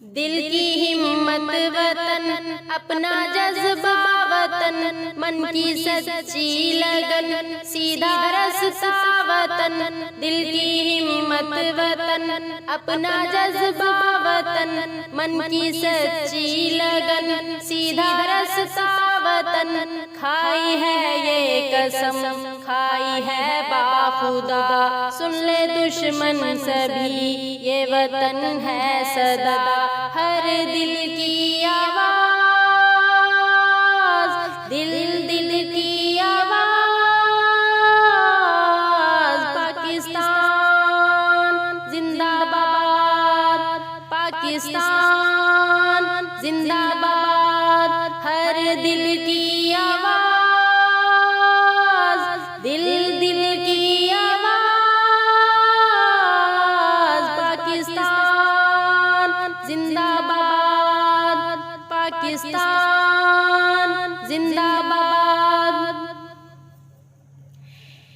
दिल की हिम्मत वतन, अपना जज्बा वतन, मन की सच्ची लगन, सीधा रास्ता वतन। दिल की हिम्मत वतन, अपना जज्बा वतन, मन की सच्ची लगन, सीधा रास्ता वतन। खाई है ये कसम, खाई है बाखुदा, सुन ले दुश्मन सभी, ये वतन है सदा। हर दिल की आवाज़, दिल दिल की आवाज़, पाकिस्तान जिंदाबाद, पाकिस्तान जिंदाबाद। हर दिल की आवाज़, दिल दिल की आवाज़, पाकिस्तान जिंदाबाद, पाकिस्तान जिंदाबाद।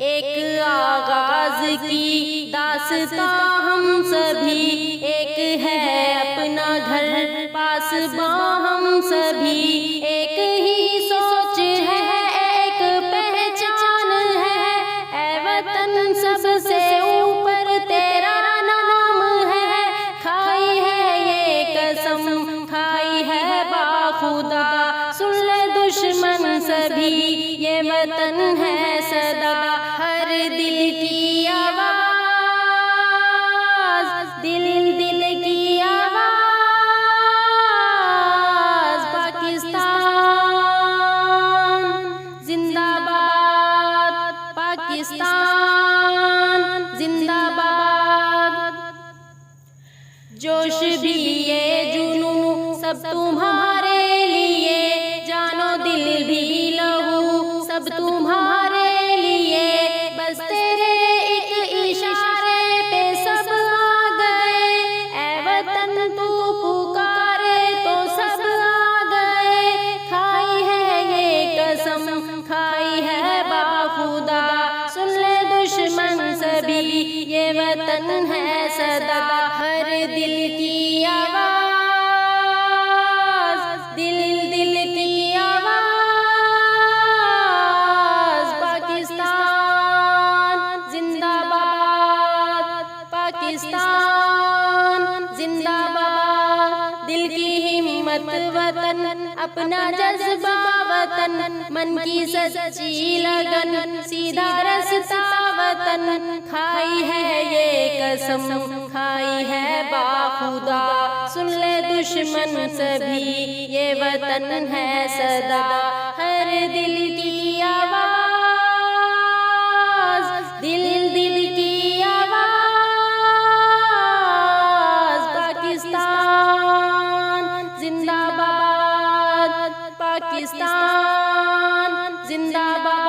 एक आगाज की दास्तां हम सभी, एक है अपना घर पास हम सभी, एक ही सोच है, एक पहचान है, ऐ वतन सबसे ऊपर तेरा नाम है। खाई है ये कसम, खाई है बाखुदा, सुन ले दुश्मन सभी, ये वतन है सदा। हर दिल की आवाज़, दिल दिल की आवाज़, पाकिस्तान जिंदाबाद, पाकिस्तान जिंदाबाद। जोश भी ये जुनून सब तुम्हारे लिए, जानो दिल भी लहू सब तुम्हारे लिए। बस तेरे एक इशारे पे सब आ गए, ऐ वतन तू पुकारे तो सब आ गए। खाई है ये कसम, खाई है बाखुदा, सुन ले दुश्मन सभी, ये वतन है सदा। हर दिल की आवाज़, दिल दिल की आवाज़, पाकिस्तान जिंदाबाद, पाकिस्तान जिंदाबाद। दिल की हिम्मत वतन, अपना जज्बा वतन, मन की सच्ची लगन, सीधा रास्ता वतन। खाई है ये कसम, खाई है बाखुदा, सुन ले दुश्मन सभी, ये वतन है सदा। हर दिल की आवाज़, दिल दिल की आवाज़, पाकिस्तान जिंदाबाद, पाकिस्तान जिंदाबाद।